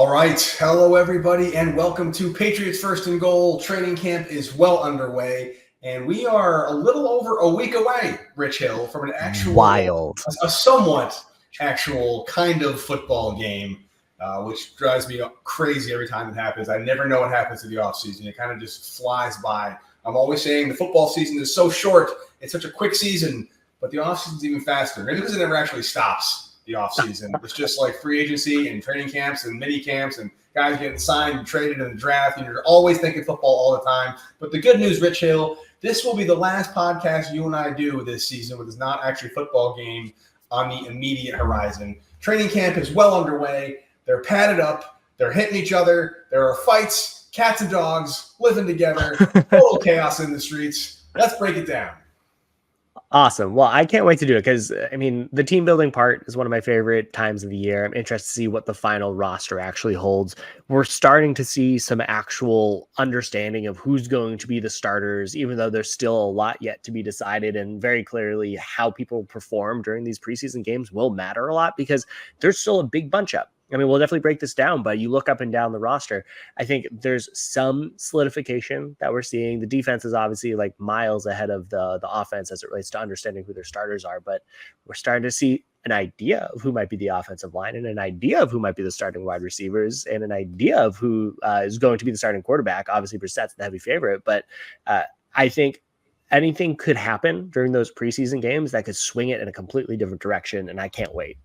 All right. Hello, everybody, and welcome to Patriots First and Goal. Training camp is well underway, and we are a little over a week away, Rich Hill, from an actual, a somewhat actual kind of football game, which drives me crazy every time it happens. I never know what happens in the offseason. It kind of just flies by. I'm always saying the football season is so short. It's such a quick season, but the offseason is even faster. Maybe because it never actually stops. The offseason. It's just like free agency and training camps and mini camps and guys getting signed and traded in the draft. And you're always thinking football all the time. But the good news, Rich Hill, this will be the last podcast you and I do this season with this not actually football game on the immediate horizon. Training camp is well underway. They're padded up. They're hitting each other. There are fights, cats and dogs living together. Total chaos in the streets. Let's break it down. Awesome. Well, I can't wait to do it because, I mean, the team building part is one of my favorite times of the year. I'm interested to see what the final roster actually holds. We're starting to see some actual understanding of who's going to be the starters, even though there's still a lot yet to be decided. And very clearly how people perform during these preseason games will matter a lot because there's still a big bunch up. I mean, we'll definitely break this down, but you look up and down the roster, I think there's some solidification that we're seeing. The defense is obviously like miles ahead of the offense as it relates to understanding who their starters are, but we're starting to see an idea of who might be the offensive line and an idea of who might be the starting wide receivers and an idea of who is going to be the starting quarterback. Obviously, Brissett's the heavy favorite, but I think anything could happen during those preseason games that could swing it in a completely different direction, and I can't wait.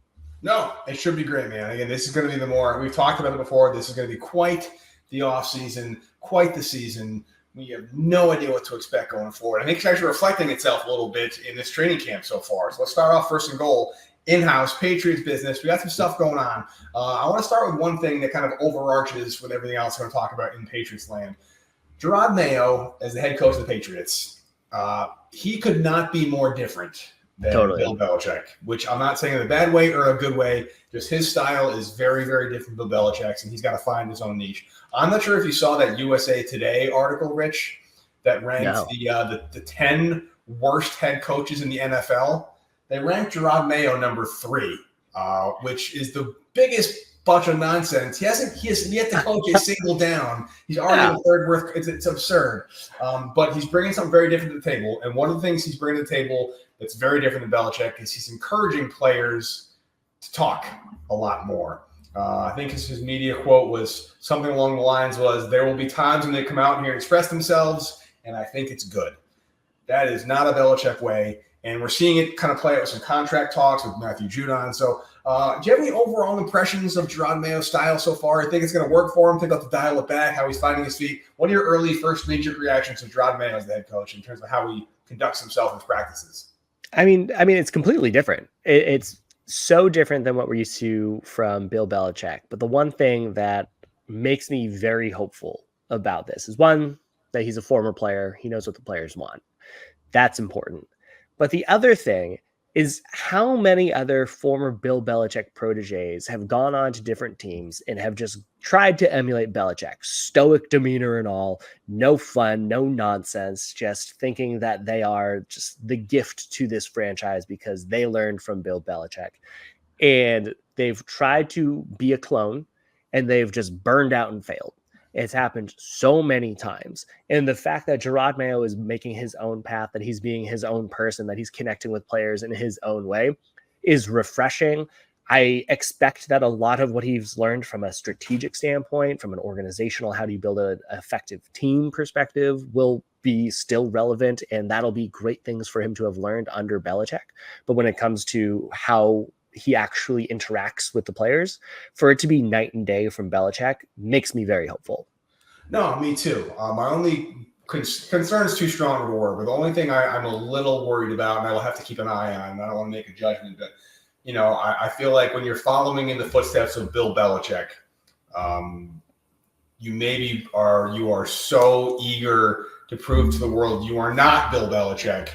No, it should be great, man. Again, this is going to be the more, we've talked about it before, this is going to be quite the offseason, quite the season. We have no idea what to expect going forward. I think it's actually reflecting itself a little bit in this training camp so far. So let's start off first and goal, in-house, Patriots business. We got some stuff going on. I want to start with one thing that kind of overarches with everything else we're going to talk about in Patriots land. Jerod Mayo, as the head coach of the Patriots, he could not be more different than Bill Belichick, which I'm not saying in a bad way or a good way. Just his style is very, very different from Bill Belichick's, and he's got to find his own niche. I'm not sure if you saw that USA Today article, Rich, that ranked the 10 worst head coaches in the NFL. They ranked Jerod Mayo number 3, which is the biggest bunch of nonsense. He hasn't yet to coach a single down. He's already the third worst. It's absurd. But he's bringing something very different to the table. And one of the things he's bringing to the table that's very different than Belichick is he's encouraging players to talk a lot more. I think his media quote was something along the lines was, there will be times when they come out here and express themselves, and I think it's good. That is not a Belichick way. And we're seeing it kind of play out with some contract talks with Matthew Judon. So do you have any overall impressions of Jerod Mayo's style so far? I think it's going to work for him. Think about to dial it back, how he's finding his feet. What are your early first knee-jerk reactions to Jerod Mayo as the head coach in terms of how he conducts himself in his practices? I mean, it's completely different. It's so different than what we're used to from Bill Belichick. But the one thing that makes me very hopeful about this is, one, that he's a former player. He knows what the players want. That's important. But the other thing is how many other former Bill Belichick proteges have gone on to different teams and have just tried to emulate Belichick. Stoic demeanor and all, no fun, no nonsense, just thinking that they are just the gift to this franchise because they learned from Bill Belichick. And they've tried to be a clone and they've just burned out and failed. It's happened so many times. And the fact that Jerod Mayo is making his own path, that he's being his own person, that he's connecting with players in his own way is refreshing. I expect that a lot of what he's learned from a strategic standpoint, from an organizational, how do you build an effective team perspective, will be still relevant. And that'll be great things for him to have learned under Belichick. But when it comes to how he actually interacts with the players, for it to be night and day from Belichick makes me very hopeful. No, me too. My only concern is too strong of a word, but the only thing I'm a little worried about, and I will have to keep an eye on, and I don't want to make a judgment, but I feel like when you're following in the footsteps of Bill Belichick, you are so eager to prove to the world you are not Bill Belichick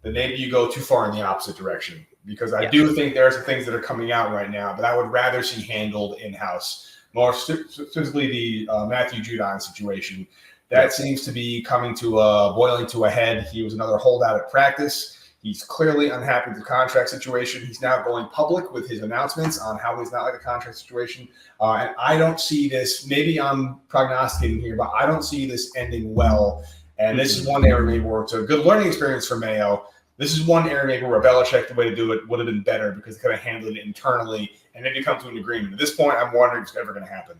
that maybe you go too far in the opposite direction. Because I do think there are some things that are coming out right now, but I would rather see handled in-house. More specifically, the Matthew Judon situation. That seems to be coming to boiling to a head. He was another holdout at practice. He's clearly unhappy with the contract situation. He's now going public with his announcements on how he's not like the contract situation. And I don't see this, maybe I'm prognosticating here, but I don't see this ending well. And this is one area maybe where it's a good learning experience for Mayo. This is one area maybe where Belichick, the way to do it would have been better because they kind of handled it internally and maybe come to an agreement. At this point, I'm wondering if it's ever going to happen.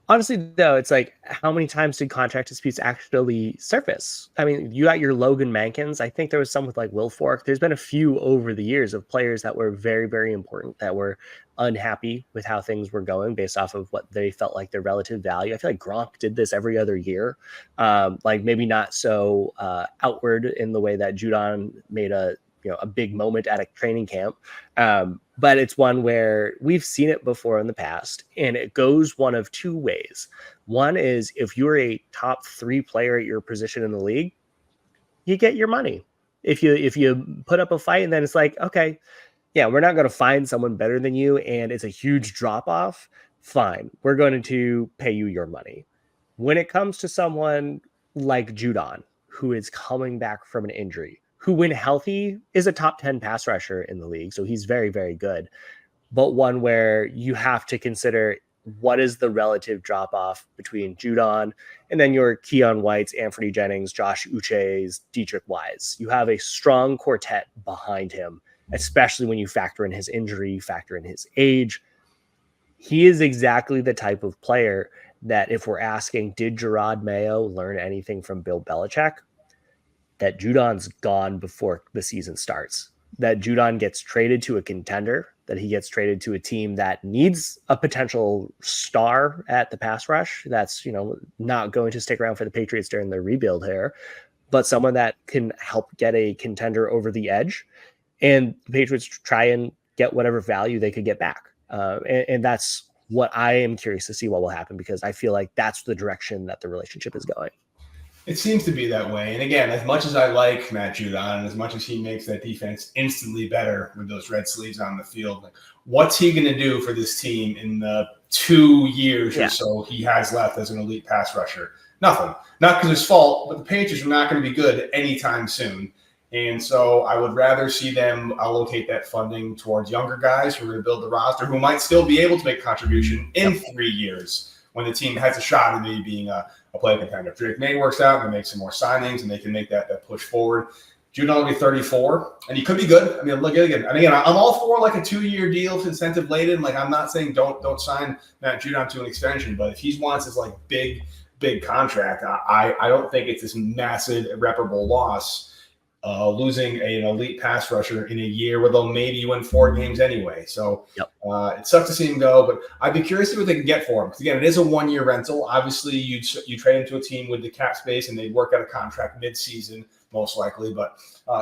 Honestly, though, it's like, how many times did contract disputes actually surface? I mean, you got your Logan Mankins. I think there was some with like Will Fork. There's been a few over the years of players that were very, very important that were unhappy with how things were going based off of what they felt like their relative value. I feel like Gronk did this every other year. Like maybe not so outward in the way that Judon made a big moment at a training camp. But it's one where we've seen it before in the past, and it goes one of two ways. One is if you're a top 3 player at your position in the league, you get your money. If you put up a fight and then it's like, okay, yeah, we're not going to find someone better than you and it's a huge drop off, fine, we're going to pay you your money. When it comes to someone like Judon, who is coming back from an injury, who when healthy is a top 10 pass rusher in the league. So he's very, very good, but one where you have to consider what is the relative drop off between Judon and then your Keon Whites, Anthony Jennings, Josh Uche's, Dietrich Wise. You have a strong quartet behind him, especially when you factor in his injury, factor in his age. He is exactly the type of player that if we're asking, did Jerod Mayo learn anything from Bill Belichick? That Judon's gone before the season starts, that Judon gets traded to a contender, that he gets traded to a team that needs a potential star at the pass rush. That's, not going to stick around for the Patriots during their rebuild here, but someone that can help get a contender over the edge. And the Patriots try and get whatever value they could get back. And that's what I am curious to see what will happen, because I feel like that's the direction that the relationship is going. It seems to be that way. And again, as much as I like Matt Judon, and as much as he makes that defense instantly better with those red sleeves on the field, like, what's he going to do for this team in the 2 years or so he has left as an elite pass rusher? Nothing. Not because it's fault, but the Patriots are not going to be good anytime soon. And so I would rather see them allocate that funding towards younger guys who are going to build the roster, who might still be able to make a contribution in 3 years when the team has a shot at maybe being a play contender. If Drake May works out and they make some more signings and they can make that push forward, Judon will be 34, and he could be good. I mean, look again. I'm all for like a 2-year deal to incentive laden. Like, I'm not saying don't sign Matt Judon to an extension, but if he wants this like big contract, I don't think it's this massive irreparable loss. Losing an elite pass rusher in a year where they'll maybe win 4 games anyway. So it sucks to see him go, but I'd be curious to see what they can get for him. Because again, it is a 1-year rental. Obviously, you trade him to a team with the cap space and they'd work out a contract mid-season, most likely. But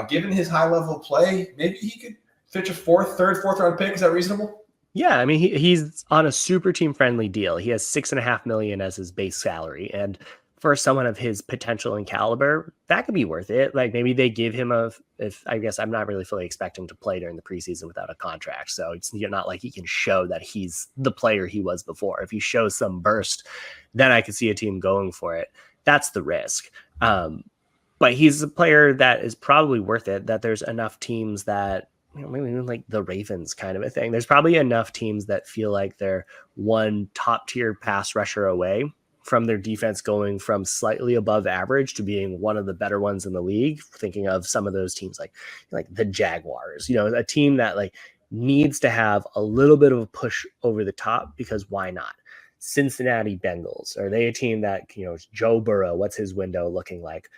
given his high level of play, maybe he could fetch a fourth round pick. Is that reasonable? Yeah, I mean, he's on a super team friendly deal. He has $6.5 million as his base salary, and for someone of his potential and caliber, that could be worth it. Like, maybe they give him I guess I'm not really fully expecting to play during the preseason without a contract. So it's not like he can show that he's the player he was before. If he shows some burst, then I could see a team going for it. That's the risk. But he's a player that is probably worth it, that there's enough teams that, maybe even like the Ravens kind of a thing. There's probably enough teams that feel like they're one top tier pass rusher away from their defense going from slightly above average to being one of the better ones in the league. Thinking of some of those teams like the Jaguars, a team that like needs to have a little bit of a push over the top, because why not? Cincinnati Bengals, are they a team that, Joe Burrow, what's his window looking like?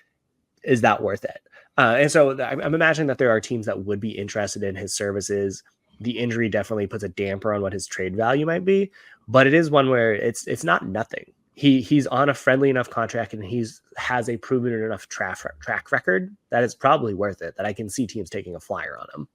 Is that worth it? And so I'm imagining that there are teams that would be interested in his services. The injury definitely puts a damper on what his trade value might be, but it is one where it's not nothing. He's on a friendly enough contract and has a proven enough track record that it's probably worth it, that I can see teams taking a flyer on him.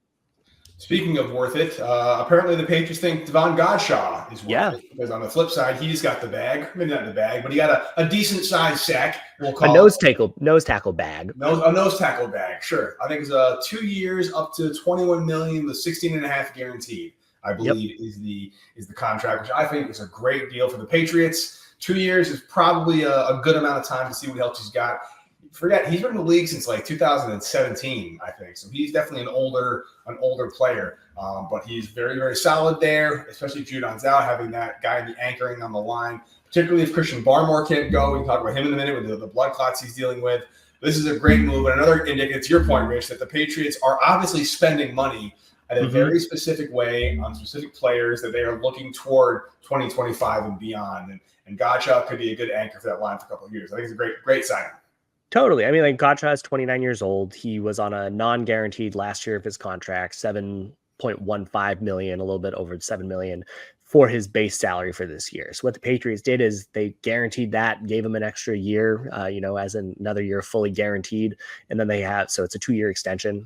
Speaking of worth it, apparently the Patriots think Devon Godshaw is worth it, because on the flip side, he's got the bag. Maybe not the bag, but he got a decent sized sack. We'll call a nose tackle bag. A nose tackle bag, sure. I think it's 2 years up to $21 million with 16.5 guaranteed, I believe is the contract, which I think is a great deal for the Patriots. 2 years is probably a good amount of time to see what else he's got. forget he's been in the league since like 2017, I think. So he's definitely an older player. But he's very, very solid there, especially if Judon's out, having that guy be anchoring on the line. Particularly if Christian Barmore can't go. We can talk about him in a minute with the blood clots he's dealing with. This is a great move. And another indicator, to your point, Rich, that the Patriots are obviously spending money in a very specific way on specific players that they are looking toward 2025 and beyond. And Godchaux could be a good anchor for that line for a couple of years. I think it's a great signing. Totally. I mean, like Godchaux is 29 years old. He was on a non-guaranteed last year of his contract, 7.15 million, a little bit over 7 million for his base salary for this year. So what the Patriots did is they guaranteed that, gave him an extra year, as another year fully guaranteed. And then so it's a 2-year extension.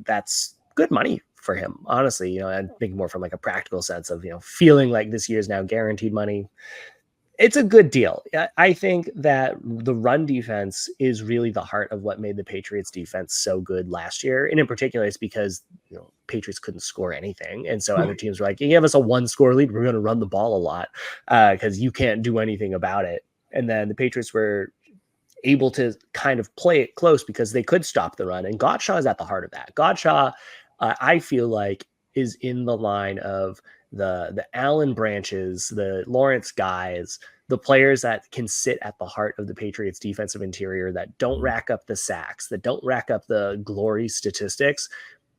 That's good money for him, honestly. I'm thinking more from like a practical sense of, feeling like this year is now guaranteed money. It's a good deal. I think that the run defense is really the heart of what made the Patriots defense so good last year. And in particular, it's because, Patriots couldn't score anything. And so other teams were like, you give us a 1-score lead, we're going to run the ball a lot because you can't do anything about it. And then the Patriots were able to kind of play it close because they could stop the run. And Godchaux is at the heart of that. Godchaux, I feel like, is in the line of the Allen Branches, the Lawrence guys, the players that can sit at the heart of the Patriots defensive interior that don't rack up the sacks, that don't rack up the glory statistics,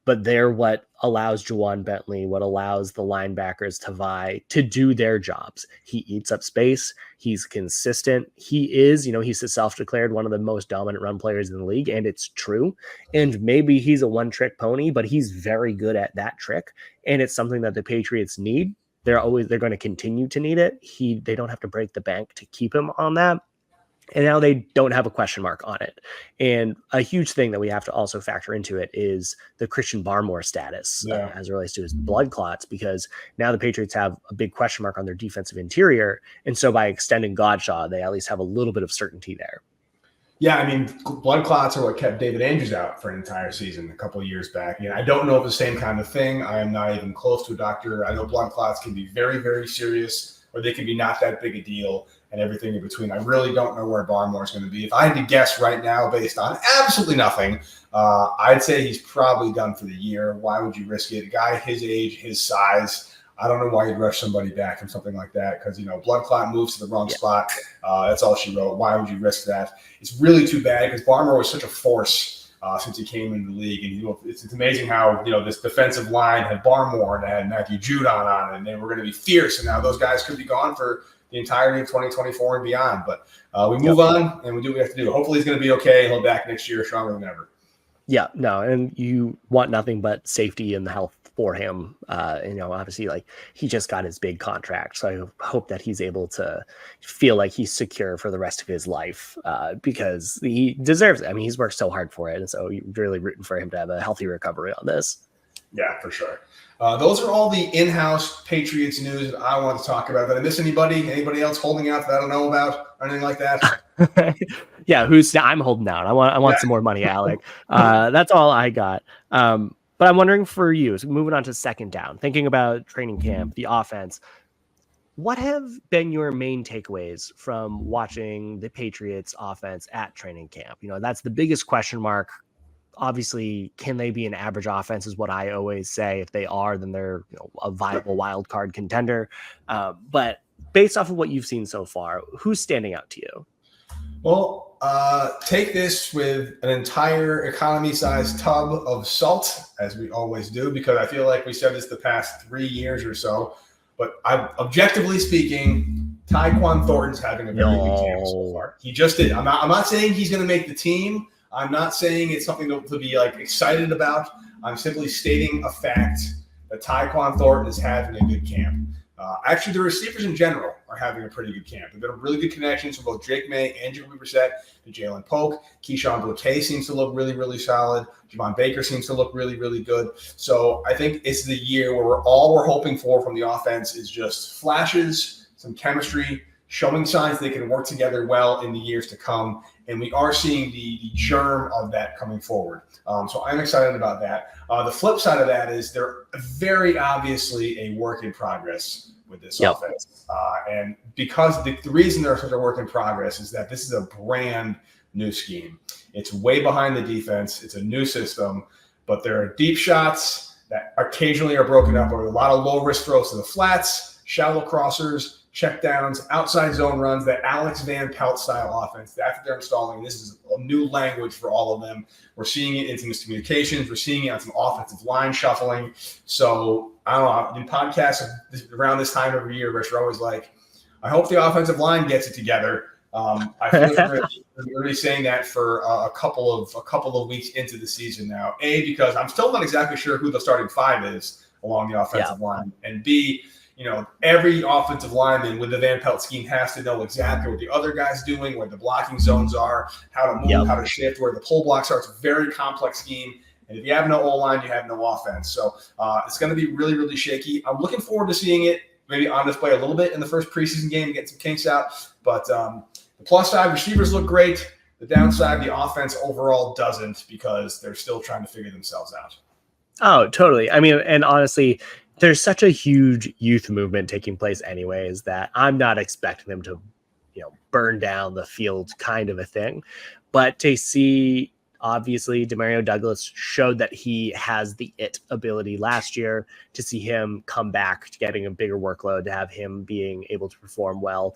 but they're what allows Juwan Bentley, what allows the linebackers to vie to do their jobs. He eats up space. He's consistent. He is, he's a self-declared one of the most dominant run players in the league, and it's true. And maybe he's a one-trick pony, but he's very good at that trick. And it's something that the Patriots need. They're going to continue to need it. They don't have to break the bank to keep him on that. And now they don't have a question mark on it. And a huge thing that we have to also factor into it is the Christian Barmore status as it relates to his blood clots, because now the Patriots have a big question mark on their defensive interior. And so by extending Godchaux, they at least have a little bit of certainty there. Yeah, I mean, blood clots are what kept David Andrews out for an entire season a couple of years back. I don't know if it's the same kind of thing. I am not even close to a doctor. I know blood clots can be very, very serious, or they can be not that big a deal, and everything in between. I really don't know where Barmore is going to be. If I had to guess right now based on absolutely nothing, I'd say he's probably done for the year. Why would you risk it? A guy his age, his size, I don't know why you'd rush somebody back from something like that because, blood clot moves to the wrong spot. That's all she wrote. Why would you risk that? It's really too bad because Barmore was such a force since he came into the league. And, it's amazing how, this defensive line had Barmore and had Matthew Judon on it, and they were going to be fierce. And now those guys could be gone for the entirety of 2024 and beyond. But we move on and we do what we have to do. Hopefully he's going to be okay. He'll be back next year stronger than ever. Yeah, no, and you want nothing but safety and the health for him. Obviously, like he just got his big contract, so I hope that he's able to feel like he's secure for the rest of his life because he deserves it. I mean, he's worked so hard for it, and so you're really rooting for him to have a healthy recovery on this. Yeah, for sure. Those are all the in-house Patriots news that I want to talk about. Did I miss anybody? Anybody else holding out that I don't know about or anything like that? Yeah, I'm holding out. I want some more money, Alec. That's all I got. But I'm wondering for you, so moving on to second down, thinking about training camp, the offense, what have been your main takeaways from watching the Patriots offense at training camp? That's the biggest question mark. Obviously, can they be an average offense is what I always say. If they are, then they're a viable wild card contender. But based off of what you've seen so far, who's standing out to you? Well, take this with an entire economy-sized tub of salt, as we always do, because I feel like we said this the past 3 years or so. But objectively speaking, Tyquan Thornton's having a very good camp so far. He just did. I'm not saying he's going to make the team. I'm not saying it's something to be excited about. I'm simply stating a fact that Tyquan Thornton is having a good camp. Actually, the receivers in general are having a pretty good camp. They've been really good connections from both Jake May and Jacoby Brissett to Jalen Polk. Keyshawn Boutte seems to look really, really solid. Javon Baker seems to look really, really good. So I think it's the year where all we're hoping for from the offense is just flashes, some chemistry, showing signs they can work together well in the years to come. And we are seeing the germ of that coming forward. So I'm excited about that. The flip side of that is they're very obviously a work in progress with this offense. And because the reason they're such a work in progress is that this is a brand new scheme. It's way behind the defense. It's a new system, but there are deep shots that occasionally are broken up, or a lot of low-risk throws to the flats, shallow crossers, check downs, outside zone runs, that Alex Van Pelt style offense. That's what they're installing. This is a new language for all of them. We're seeing it in some miscommunications. We're seeing it on some offensive line shuffling. So I don't know. In podcasts around this time every year, Rich, we're always like, I hope the offensive line gets it together. I feel like we're already saying that for a couple of weeks into the season now. A, because I'm still not exactly sure who the starting five is along the offensive line, and B, every offensive lineman with the Van Pelt scheme has to know exactly what the other guy's doing, where the blocking zones are, how to move, how to shift, where the pull blocks are. It's a very complex scheme. And if you have no O-line, you have no offense. So it's going to be really, really shaky. I'm looking forward to seeing it maybe on display a little bit in the first preseason game and get some kinks out. But the plus side, receivers look great. The downside, the offense overall doesn't, because they're still trying to figure themselves out. Oh, totally. I mean, and honestly, there's such a huge youth movement taking place anyways that I'm not expecting them to, burn down the field kind of a thing. But to see, obviously, Demario Douglas showed that he has the it ability last year. To see him come back to getting a bigger workload, to have him being able to perform well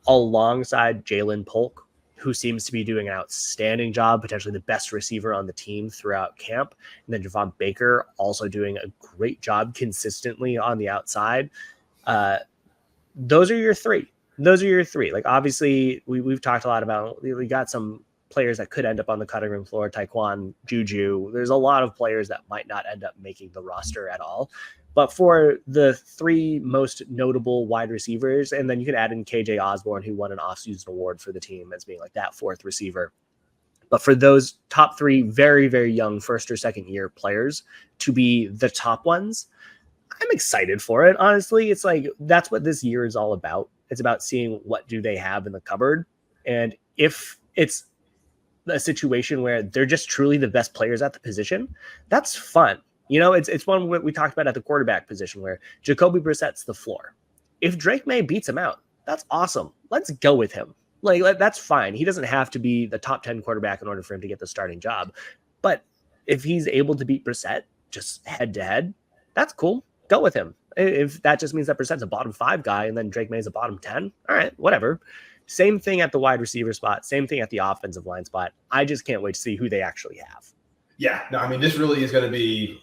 alongside Jalen Polk, who seems to be doing an outstanding job, potentially the best receiver on the team throughout camp. And then Javon Baker also doing a great job consistently on the outside. Those are your three. Like, obviously, we've talked a lot about, we got some players that could end up on the cutting room floor, Taekwon, Juju. There's a lot of players that might not end up making the roster at all. But for the three most notable wide receivers, and then you can add in KJ Osborne, who won an offseason award for the team as being like that fourth receiver. But for those top three very, very young first or second year players to be the top ones, I'm excited for it. Honestly, it's like, that's what this year is all about. It's about seeing what do they have in the cupboard. And if it's a situation where they're just truly the best players at the position, that's fun. It's one we talked about at the quarterback position where Jacoby Brissett's the floor. If Drake May beats him out, that's awesome. Let's go with him. Like, that's fine. He doesn't have to be the top 10 quarterback in order for him to get the starting job. But if he's able to beat Brissett just head to head, that's cool. Go with him. If that just means that Brissett's a bottom 5 guy and then Drake May's a bottom 10, all right, whatever. Same thing at the wide receiver spot. Same thing at the offensive line spot. I just can't wait to see who they actually have. Yeah, no, I mean, this really is going to be,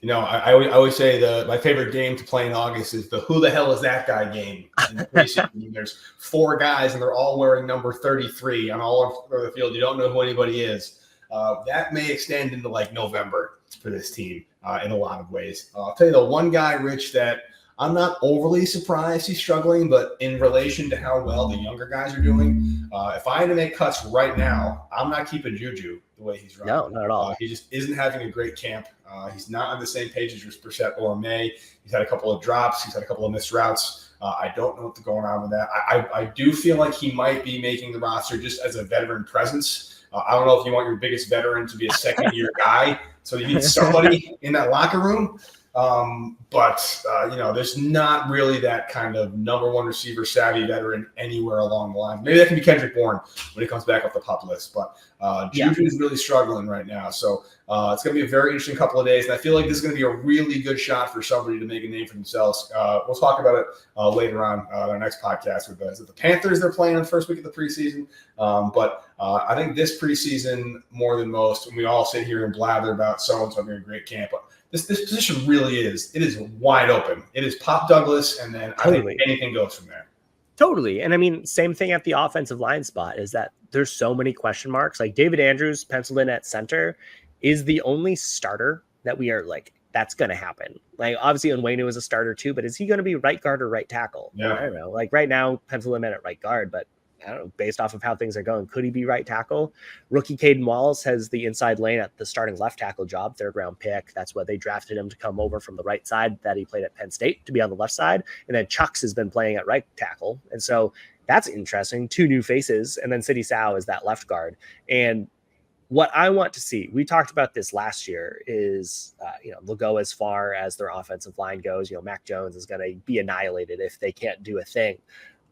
I always say my favorite game to play in August is the who the hell is that guy game. In the preseason. There's 4 guys and they're all wearing number 33 on all over the field. You don't know who anybody is. That may extend into like November for this team in a lot of ways. I'll tell you the one guy, Rich, that I'm not overly surprised he's struggling, but in relation to how well the younger guys are doing, if I had to make cuts right now, I'm not keeping Juju the way he's running. No, not at all. He just isn't having a great camp. He's not on the same page as Brissett or May. He's had a couple of drops. He's had a couple of missed routes. I don't know what's going on with that. I do feel like he might be making the roster just as a veteran presence. I don't know if you want your biggest veteran to be a second-year guy, so you need somebody in that locker room. But there's not really that kind of number one receiver savvy veteran anywhere along the line. Maybe that can be Kendrick Bourne when he comes back off the PUP list. But Juju is really struggling right now. So it's going to be a very interesting couple of days. And I feel like this is going to be a really good shot for somebody to make a name for themselves. We'll talk about it later on our next podcast with the Panthers. They're playing on the first week of the preseason. But I think this preseason, more than most, when we all sit here and blather about so-and-so having a great camp, this position really is wide open. It is Pop Douglas, and then I think anything goes from there. Totally. And I mean, same thing at the offensive line spot is that there's so many question marks. Like David Andrews penciled in at center is the only starter that we are like, that's going to happen. Like obviously Onwenu is a starter too, but is he going to be right guard or right tackle? Yeah. I don't know. Like right now, pencil him in at right guard, but I don't know, based off of how things are going, could he be right tackle? Rookie Caden Wallace has the inside lane at the starting left tackle job, 3rd round pick. That's what they drafted him to come over from the right side that he played at Penn State to be on the left side. And then Chucks has been playing at right tackle. And so that's interesting. 2 new faces. And then City Sow is that left guard. And what I want to see, we talked about this last year, is, they'll go as far as their offensive line goes. Mac Jones is going to be annihilated if they can't do a thing.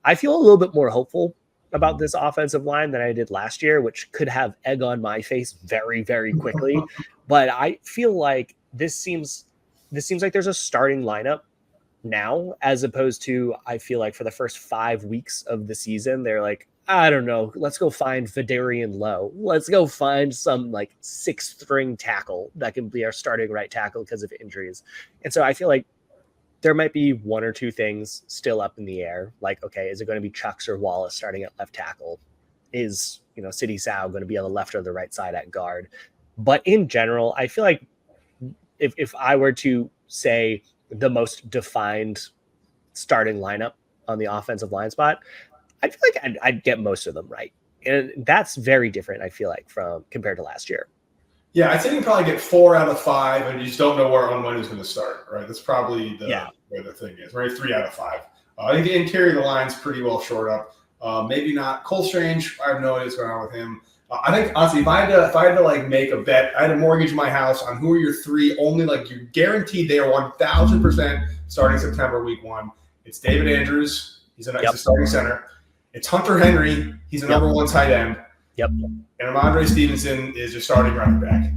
I feel a little bit more hopeful about this offensive line than I did last year, which could have egg on my face very, very quickly. But I feel like this seems like there's a starting lineup now, as opposed to, I feel like for the first 5 weeks of the season, they're like, I don't know, let's go find Vidarian Lowe. Let's go find some like 6th string tackle that can be our starting right tackle because of injuries. And so I feel like there might be 1 or 2 things still up in the air. Like, okay, is it going to be Chucks or Wallace starting at left tackle? Is, City Sow going to be on the left or the right side at guard? But in general, I feel like if I were to say the most defined starting lineup on the offensive line spot, I feel like I'd get most of them right. And that's very different, I feel like, from compared to last year. Yeah, I'd say you can probably get 4 out of 5, and you just don't know when who's going to start, right? That's probably where the thing is. Maybe 3 out of 5. I think the interior of the line's pretty well shored up. Maybe not. Cole Strange, I have no idea what's going on with him. I think, honestly, if I had to like make a bet, I had to mortgage my house on who are your 3 only, like, you're guaranteed they are 1,000% starting September week 1. It's David Andrews. He's a starting center. It's Hunter Henry. He's a number 1 tight end. Yep. And Ramondre Stevenson is your starting running back.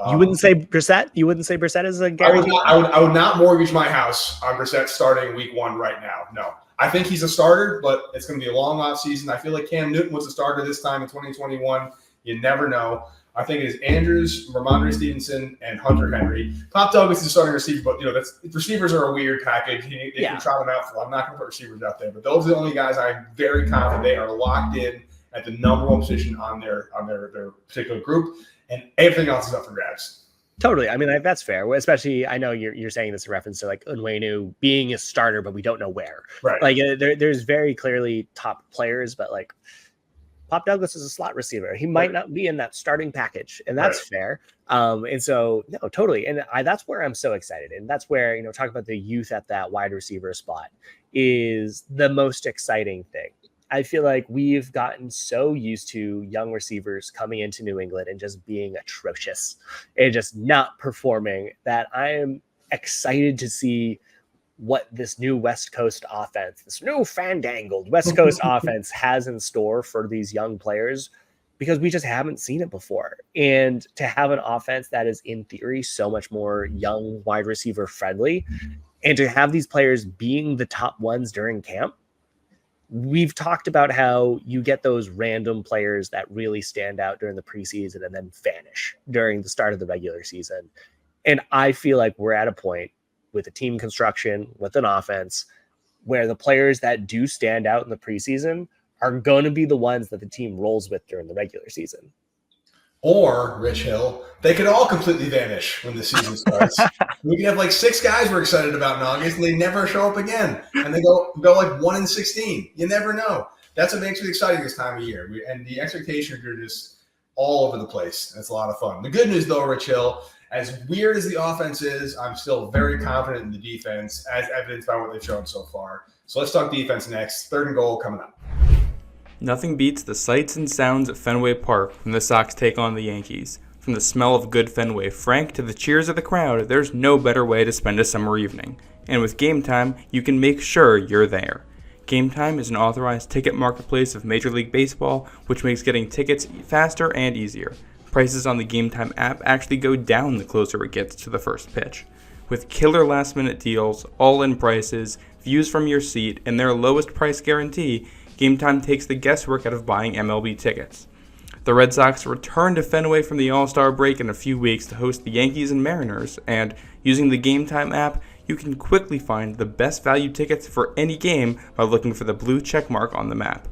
You wouldn't say Brissett? You wouldn't say Brissett is a guarantee? I would not mortgage my house on Brissett starting week 1 right now. No. I think he's a starter, but it's going to be a long off season. I feel like Cam Newton was a starter this time in 2021. You never know. I think it is Andrews, Ramondre Stevenson, and Hunter Henry. Pop Douglas is a starting receiver, but receivers are a weird package. They can try them out. I'm not going to put receivers out there, but those are the only guys I'm very confident they are locked in at the number 1 position on their particular group, and everything else is up for grabs. Totally. I mean, that's fair. Especially, I know you're saying this in reference to like Onwenu being a starter, but we don't know where. Right. Like there's very clearly top players, but like Pop Douglas is a slot receiver. He might not be in that starting package, and that's fair. And so, no, totally. And that's where I'm so excited. And that's where, talk about the youth at that wide receiver spot is the most exciting thing. I feel like we've gotten so used to young receivers coming into New England and just being atrocious and just not performing that I am excited to see what this new West Coast offense, this new fandangled West Coast offense has in store for these young players, because we just haven't seen it before. And to have an offense that is in theory so much more young wide receiver friendly, and to have these players being the top ones during camp, we've talked about how you get those random players that really stand out during the preseason and then vanish during the start of the regular season. And I feel like we're at a point with a team construction, with an offense, where the players that do stand out in the preseason are going to be the ones that the team rolls with during the regular season. Or, Rich Hill, they could all completely vanish when the season starts. We can have like 6 guys we're excited about in August, and they never show up again. And they go like 1-16. You never know. That's what makes it exciting this time of year. And the expectations are just all over the place. It's a lot of fun. The good news, though, Rich Hill, as weird as the offense is, I'm still very confident in the defense, as evidenced by what they've shown so far. So let's talk defense next. 3rd and goal coming up. Nothing beats the sights and sounds at Fenway Park when the Sox take on the Yankees. From the smell of good Fenway Frank to the cheers of the crowd, there's no better way to spend a summer evening. And with Game Time, you can make sure you're there. Game Time is an authorized ticket marketplace of Major League Baseball, which makes getting tickets faster and easier. Prices on the Game Time app actually go down the closer it gets to the first pitch. With killer last-minute deals, all-in prices, views from your seat, and their lowest price guarantee, Game Time takes the guesswork out of buying MLB tickets. The Red Sox return to Fenway from the All-Star break in a few weeks to host the Yankees and Mariners, and using the Game Time app, you can quickly find the best value tickets for any game by looking for the blue check mark on the map.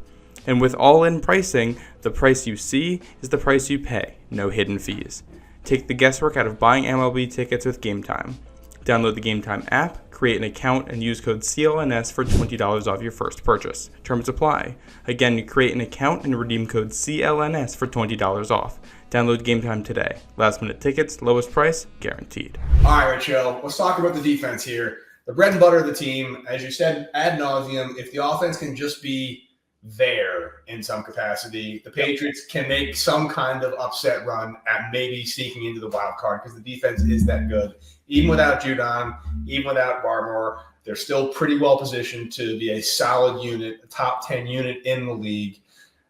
And with all-in pricing, the price you see is the price you pay, no hidden fees. Take the guesswork out of buying MLB tickets with Game Time. Download the Game Time app, create an account, and use code CLNS for $20 off your first purchase. Terms apply. Again, create an account and redeem code CLNS for $20 off. Download Game Time today. Last minute tickets, lowest price, guaranteed. All right, Joe, let's talk about the defense here. The bread and butter of the team, as you said ad nauseum, if the offense can just be there in some capacity, the Patriots can make some kind of upset run at maybe sneaking into the wild card, because the defense is that good. Even without Judon, even without Barmore, they're still pretty well positioned to be a solid unit, a top 10 unit in the league.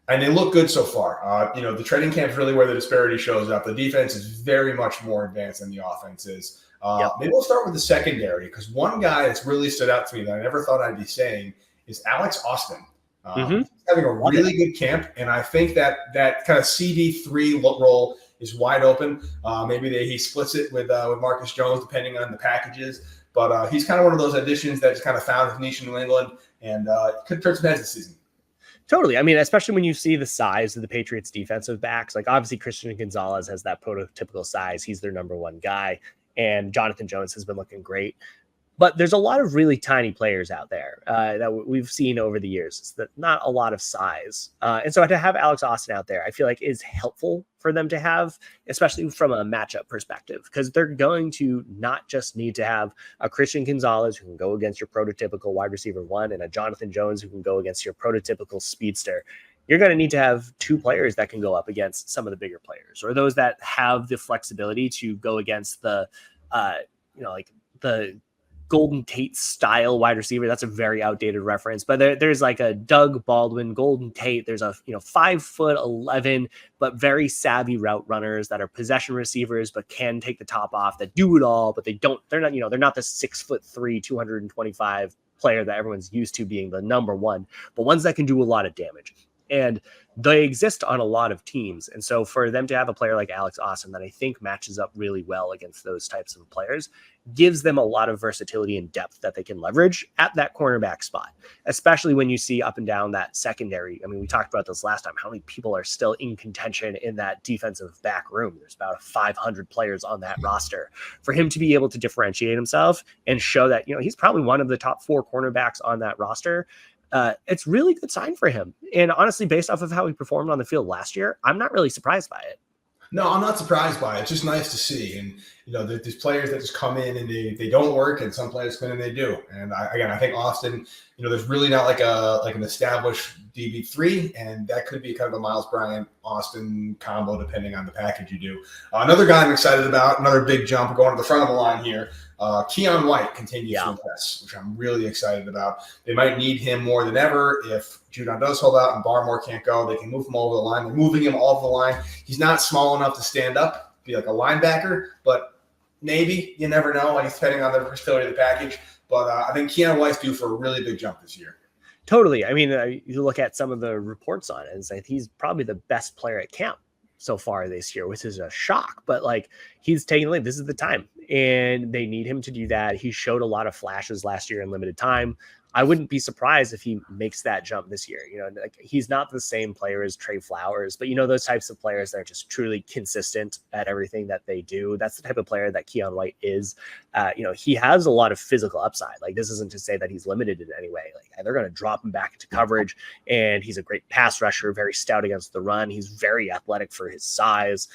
And they look good so far. The training camp is really where the disparity shows up. The defense is very much more advanced than the offense is. Maybe we'll start with the secondary, because one guy that's really stood out to me that I never thought I'd be saying is Alex Austin. He's having a really good camp, and I think that kind of CD3 role is wide open. Maybe he splits it with Marcus Jones, depending on the packages. But he's kind of one of those additions that's kind of found his niche in New England, and could turn some heads this season. Totally. I mean, especially when you see the size of the Patriots defensive backs, like obviously Christian Gonzalez has that prototypical size. He's their number one guy. And Jonathan Jones has been looking great. But there's a lot of really tiny players out there that we've seen over the years. It's that not a lot of size. And so to have Alex Austin out there, I feel like is helpful for them to have, especially from a matchup perspective, because they're going to not just need to have a Christian Gonzalez who can go against your prototypical wide receiver one and a Jonathan Jones who can go against your prototypical speedster. You're going to need to have two players that can go up against some of the bigger players, or those that have the flexibility to go against the, like the Golden Tate style wide receiver. That's a very outdated reference, but there's like a Doug Baldwin, Golden Tate. There's a 5'11", but very savvy route runners that are possession receivers, but can take the top off, that do it all, but they're not the 6'3", 225 player that everyone's used to being the number one, but ones that can do a lot of damage. And they exist on a lot of teams. And so for them to have a player like Alex Austin that I think matches up really well against those types of players gives them a lot of versatility and depth that they can leverage at that cornerback spot, especially when you see up and down that secondary. I mean, we talked about this last time, how many people are still in contention in that defensive back room. There's about 500 players on that roster. For him to be able to differentiate himself and show that, he's probably one of the top 4 cornerbacks on that roster, it's really good sign for him. And honestly, based off of how he performed on the field last year, I'm not really surprised by it. No, I'm not surprised by it. It's just nice to see. And, there's players that just come in and they don't work, and some players come in and they do. And I think Austin, there's really not like an established DB3, and that could be kind of a Miles Bryant Austin combo depending on the package you do. Another guy I'm excited about, another big jump going to the front of the line here. Keon White continues to impress, which I'm really excited about. They might need him more than ever if Judon does hold out and Barmore can't go. They can move him over the line. They're moving him off the line. He's not small enough to stand up, be like a linebacker, but maybe, you never know, depending on the versatility of the package. But I think Keon White's due for a really big jump this year. Totally. I mean, you look at some of the reports on it, and it's like he's probably the best player at camp so far this year, which is a shock. But he's taking the lead. This is the time, and they need him to do that. He showed a lot of flashes last year in limited time. I wouldn't be surprised if he makes that jump this year. He's not the same player as Trey Flowers, but those types of players that are just truly consistent at everything that they do. That's the type of player that Keon White is. He has a lot of physical upside. This isn't to say that he's limited in any way. They're going to drop him back into coverage, and he's a great pass rusher, very stout against the run. He's very athletic for his size.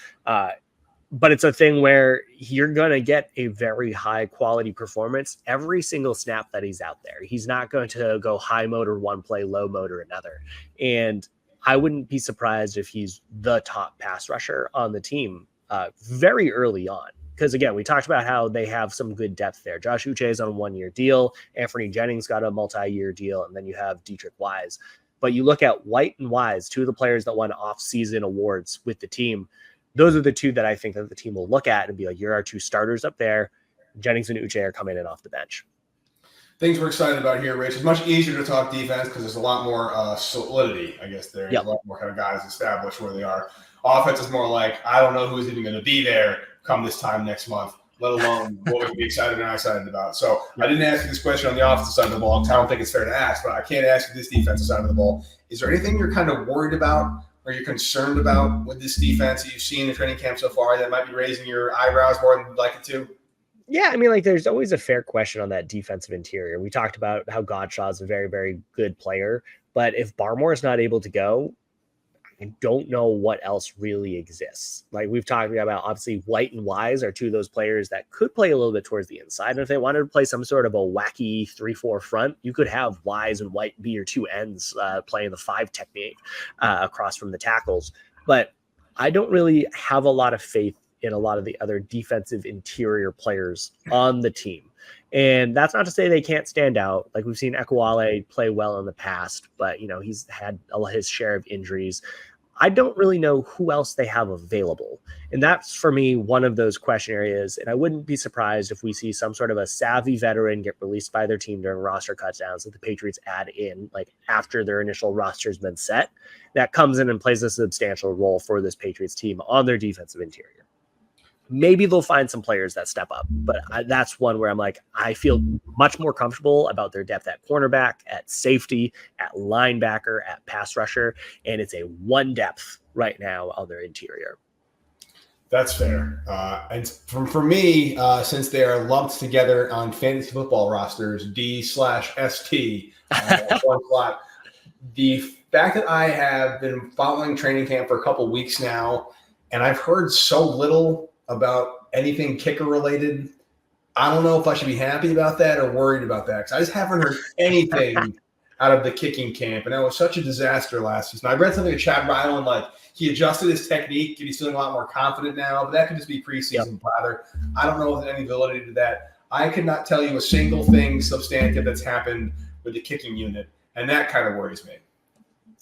But it's a thing where you're going to get a very high quality performance every single snap that he's out there. He's not going to go high motor one play, low motor another. And I wouldn't be surprised if he's the top pass rusher on the team very early on. Because again, we talked about how they have some good depth there. Josh Uche is on a 1-year deal. Anthony Jennings got a multi-year deal. And then you have Dietrich Wise. But you look at White and Wise, two of the players that won off-season awards with the team. Those are the two that I think that the team will look at and be like, you're our two starters up there. Jennings and Uche are coming in off the bench. Things we're excited about here, Rich. It's much easier to talk defense because there's a lot more solidity, I guess. There's a lot more kind of guys established where they are. Offense is more like, I don't know who's even going to be there come this time next month, let alone what we can be excited and not excited about. So I didn't ask you this question on the offensive side of the ball because I don't think it's fair to ask, but I can't ask you this defensive side of the ball. Is there anything you're kind of worried about? Are you concerned about with this defense that you've seen in the training camp so far that might be raising your eyebrows more than you'd like it to? Yeah, I mean, there's always a fair question on that defensive interior. We talked about how Godshaw is a very, very good player, but if Barmore is not able to go, I don't know what else really exists. We've talked about, obviously, White and Wise are two of those players that could play a little bit towards the inside. And if they wanted to play some sort of a wacky 3-4 front, you could have Wise and White be your two ends playing the 5 technique across from the tackles. But I don't really have a lot of faith in a lot of the other defensive interior players on the team. And that's not to say they can't stand out. Like we've seen Ekwale play well in the past, but he's had his share of injuries. I don't really know who else they have available. And that's, for me, one of those question areas. And I wouldn't be surprised if we see some sort of a savvy veteran get released by their team during roster cutdowns that the Patriots add in, like after their initial roster's been set, that comes in and plays a substantial role for this Patriots team on their defensive interior. Maybe they'll find some players that step up, but that's one where I'm like, I feel much more comfortable about their depth at cornerback, at safety, at linebacker, at pass rusher, and it's a one depth right now on their interior. That's fair. And for me, since they are lumped together on fantasy football rosters, D/ST, one slot, the fact that I have been following training camp for a couple weeks now, and I've heard so little about anything kicker related, I don't know if I should be happy about that or worried about that, because I just haven't heard anything out of the kicking camp, and that was such a disaster last season. I read something with Chad Ryland, like he adjusted his technique and he's feeling a lot more confident now, but that could just be preseason blather. I don't know if there's any validity to that. I could not tell you a single thing substantive that's happened with the kicking unit, and that kind of worries me.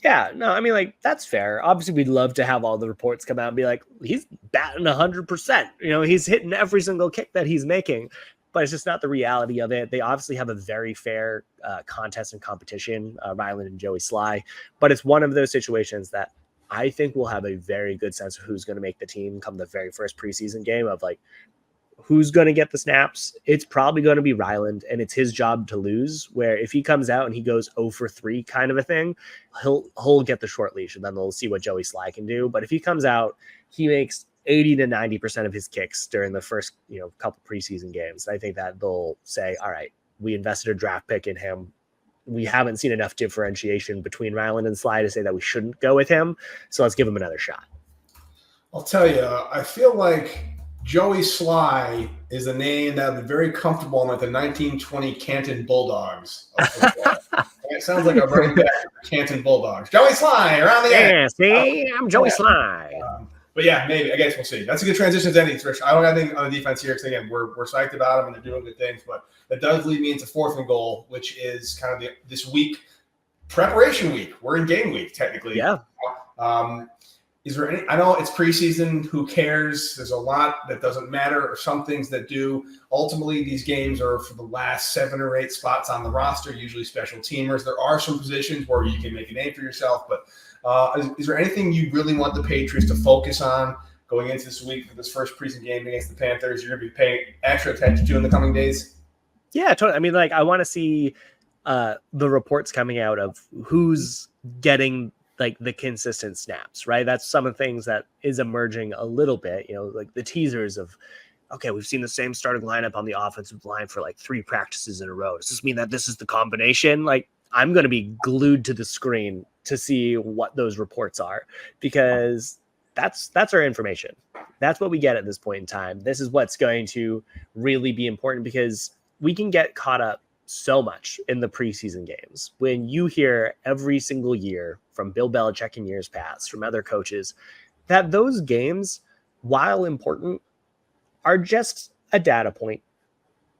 Yeah, no, I mean, like, that's fair. Obviously, we'd love to have all the reports come out and be like, he's batting 100%. He's hitting every single kick that he's making, but it's just not the reality of it. They obviously have a very fair contest and competition, Ryland and Joey Sly, but it's one of those situations that I think we'll have a very good sense of who's going to make the team come the very first preseason game of like, who's going to get the snaps. It's probably going to be Ryland, and it's his job to lose, where if he comes out and he goes 0 for 3 kind of a thing, he'll get the short leash, and then they'll see what Joey Sly can do. But if he comes out, he makes 80 to 90% of his kicks during the first couple preseason games. I think that they'll say, all right, we invested a draft pick in him. We haven't seen enough differentiation between Ryland and Sly to say that we shouldn't go with him. So let's give him another shot. I'll tell you, I feel like Joey Sly is a name that would be very comfortable in like the 1920 Canton Bulldogs. It sounds like a running back for the Canton Bulldogs. Joey Sly around the end. See, I'm Joey Sly. But yeah, maybe. I guess we'll see. That's a good transition to anything, Rich. I don't have anything on the defense here because, again, we're psyched about them and they're doing good things. But that does lead me into 4th and goal, which is kind of this week, preparation week. We're in game week, technically. Yeah. Is there any? I know it's preseason. Who cares? There's a lot that doesn't matter, or some things that do. Ultimately, these games are for the last 7 or 8 spots on the roster, usually special teamers. There are some positions where you can make a name for yourself, but is there anything you really want the Patriots to focus on going into this week for this first preseason game against the Panthers? You're going to be paying extra attention to in the coming days? Yeah, totally. I mean, like, I want to see the reports coming out of who's getting like the consistent snaps, right? That's some of the things that is emerging a little bit, like the teasers of, okay, we've seen the same starting lineup on the offensive line for like 3 practices in a row. Does this mean that this is the combination? Like, I'm going to be glued to the screen to see what those reports are, because that's our information. That's what we get at this point in time. This is what's going to really be important, because we can get caught up so much in the preseason games when you hear every single year from Bill Belichick in years past, from other coaches, that those games, while important, are just a data point,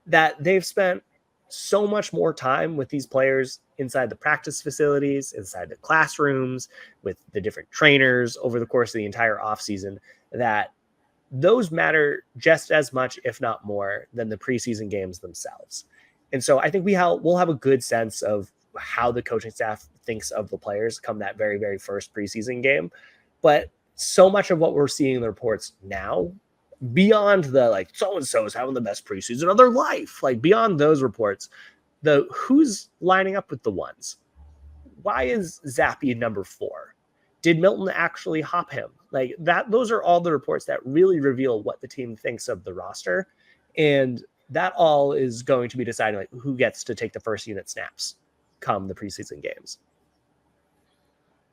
that they've spent so much more time with these players inside the practice facilities, inside the classrooms, with the different trainers over the course of the entire offseason, that those matter just as much, if not more, than the preseason games themselves. And so I think we'll have a good sense of how the coaching staff thinks of the players come that very, very first preseason game. But so much of what we're seeing in the reports now, beyond the like so-and-so is having the best preseason of their life, like beyond those reports, the who's lining up with the ones. Why is Zappe number 4? Did Milton actually hop him? Like that, those are all the reports that really reveal what the team thinks of the roster. And that all is going to be deciding like who gets to take the first unit snaps come the preseason games.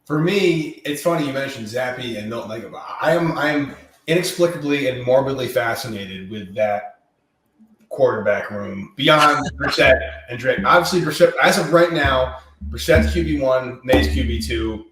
For me, it's funny you mentioned Zappe and Milton. Like, I am inexplicably and morbidly fascinated with that quarterback room beyond Brissett and Drake. Obviously, Brissett, as of right now, Brissett's QB1, May's QB2.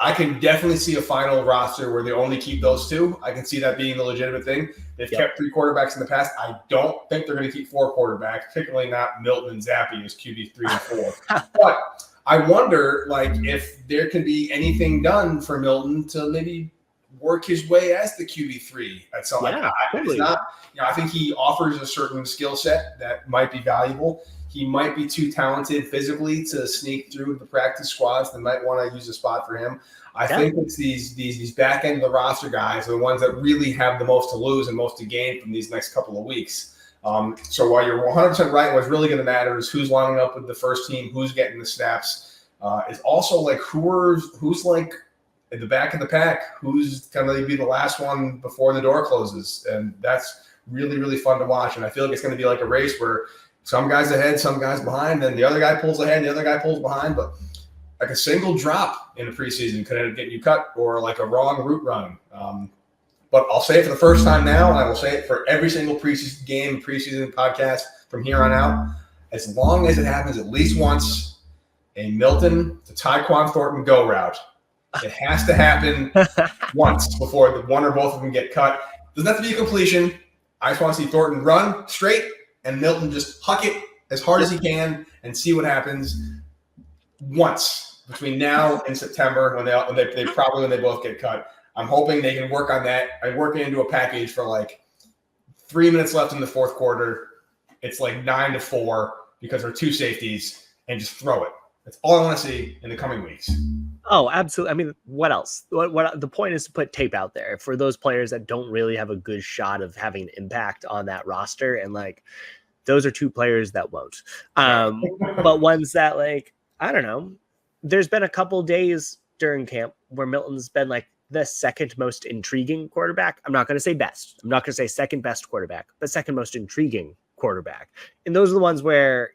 I can definitely see a final roster where they only keep those two. I can see that being the legitimate thing. They've kept 3 quarterbacks in the past. I don't think they're going to keep 4 quarterbacks, particularly not Milton and Zappi as QB 3 and 4. But I wonder, like, if there can be anything done for Milton to maybe work his way as the QB3 at some point. It's not, I think he offers a certain skill set that might be valuable. He might be too talented physically to sneak through the practice squads. They might want to use a spot for him. I think it's these back end of the roster guys are the ones that really have the most to lose and most to gain from these next couple of weeks. So while you're 100% right, what's really going to matter is who's lining up with the first team, who's getting the snaps. Is also like who's like in the back of the pack, who's going to be the last one before the door closes, and that's really, really fun to watch. And I feel like it's going to be like a race where some guys ahead, some guys behind, then the other guy pulls ahead, and the other guy pulls behind. But like a single drop in a preseason could end up getting you cut, or like a wrong route run. But I'll say it for the first time now, and I will say it for every single preseason game, preseason podcast from here on out. As long as it happens at least once, a Milton to Tyquan Thornton go route. It has to happen once before the one or both of them get cut. Doesn't have to be a completion. I just want to see Thornton run straight and Milton just huck it as hard as he can and see what happens once between now and September when they both get cut. I'm hoping they can work on that. I work it into a package for like 3 minutes left in the fourth quarter. It's like 9-4 because there are 2 safeties, and just throw it. That's all I want to see in the coming weeks. Oh, absolutely. I mean, what else? What the point is to put tape out there for those players that don't really have a good shot of having an impact on that roster. And like, those are 2 players that won't. But ones that, like, I don't know, there's been a couple days during camp where Milton's been like the second most intriguing quarterback. I'm not going to say best. I'm not going to say second best quarterback, but second most intriguing quarterback. And those are the ones where,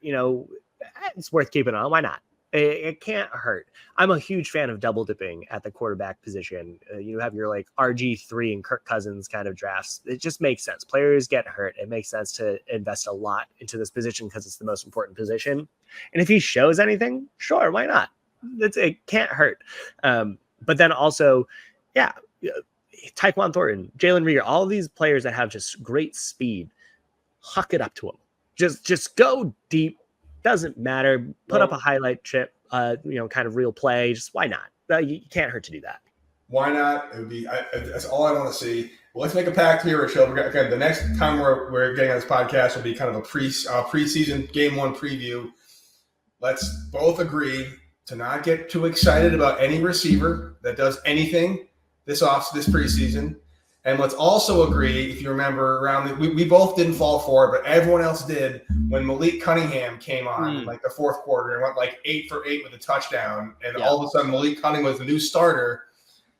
it's worth keeping on. Why not? It can't hurt. I'm a huge fan of double dipping at the quarterback position. You have your like RG3 and Kirk Cousins kind of drafts. It just makes sense. Players get hurt. It makes sense to invest a lot into this position because it's the most important position. And if he shows anything, sure, why not? It can't hurt. But then also, Tyquan Thornton, Jalen Reagor, all of these players that have just great speed, huck it up to him. Just go deep. Doesn't matter. Put up a highlight chip, kind of real play. Just why not? You can't hurt to do that. Why not? It would be. That's all I want to see. Well, let's make a pact here, Rachel. Again, the next time we're getting on this podcast will be kind of a preseason game 1 preview. Let's both agree to not get too excited about any receiver that does anything this preseason. And let's also agree, if you remember, we both didn't fall for it, but everyone else did when Malik Cunningham came on in like the fourth quarter and went like 8 for 8 with a touchdown. And all of a sudden Malik Cunningham was the new starter.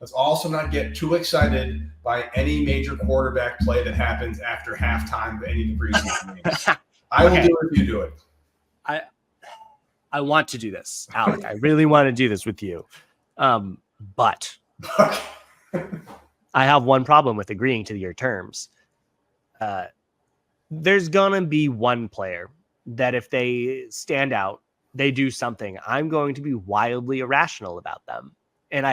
Let's also not get too excited by any major quarterback play that happens after halftime of any of the preseason games. I will do it if you do it. I want to do this, Alec. I really want to do this with you. But I have one problem with agreeing to your terms. There's going to be one player that if they stand out, they do something, I'm going to be wildly irrational about them. And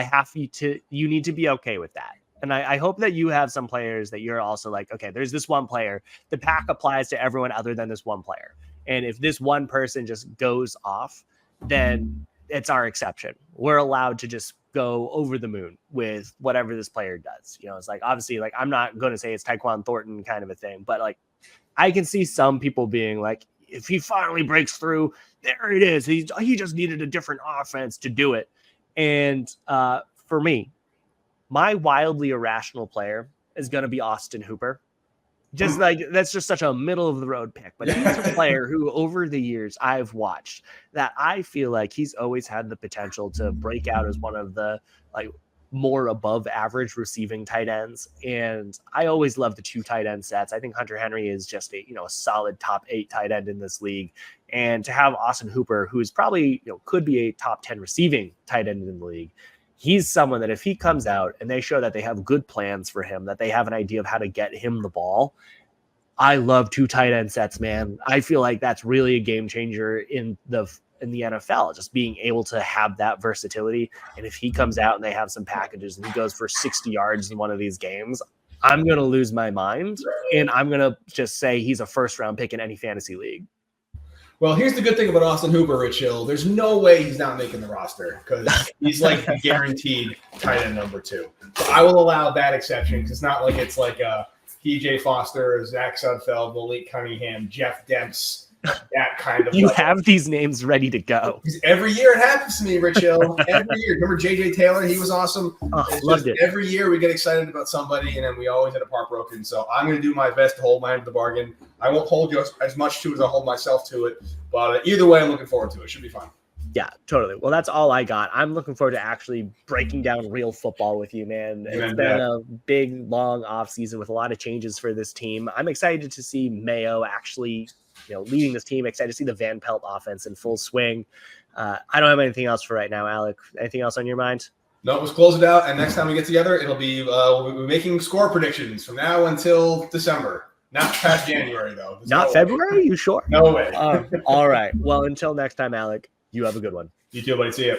you need to be okay with that. And I hope that you have some players that you're also like, okay, there's this one player. The pack applies to everyone other than this one player. And if this one person just goes off, then it's our exception. We're allowed to just go over the moon with whatever this player does. It's like, obviously, like, I'm not going to say it's Tyquan Thornton kind of a thing, but like, I can see some people being like, if he finally breaks through, there it is. He just needed a different offense to do it. And for me, my wildly irrational player is going to be Austin Hooper. Just like, that's just such a middle of the road pick, but he's a player who over the years I've watched that I feel like he's always had the potential to break out as one of the like more above average receiving tight ends. And I always love the 2 tight end sets. I think Hunter Henry is just a solid top 8 tight end in this league. And to have Austin Hooper, who is probably, could be a top 10 receiving tight end in the league. He's someone that if he comes out and they show that they have good plans for him, that they have an idea of how to get him the ball. I love 2 tight end sets, man. I feel like that's really a game changer in the in the NFL, just being able to have that versatility. And if he comes out and they have some packages and he goes for 60 yards in one of these games, I'm going to lose my mind. And I'm going to just say he's a first-round pick in any fantasy league. Well, here's the good thing about Austin Hooper, Rich Hill. There's no way he's not making the roster because he's like guaranteed tight end number 2. So I will allow that exception because it's not like it's like PJ Foster, Zach Sudfeld, Malik Cunningham, Jeff Demps, that kind of. You have these names ready to go. Every year it happens to me, Rich Hill. Every year. Remember J.J. Taylor? He was awesome. Loved it. Every year we get excited about somebody, and then we always end up heartbroken. So I'm going to do my best to hold my end of the bargain. I won't hold you as much to as I hold myself to it. But either way, I'm looking forward to it. Should be fun. Yeah, totally. Well, that's all I got. I'm looking forward to actually breaking down real football with you, man. It's been a big, long offseason with a lot of changes for this team. I'm excited to see Mayo actually, leading this team. Excited to see the Van Pelt offense in full swing. I don't have anything else for right now, Alec. Anything else on your mind? No, let's close it out. And next time we get together, it'll be we'll be making score predictions from now until December. Not past January, though. Not February? You sure? No way. All right. Well, until next time, Alec, you have a good one. You too, buddy. See ya.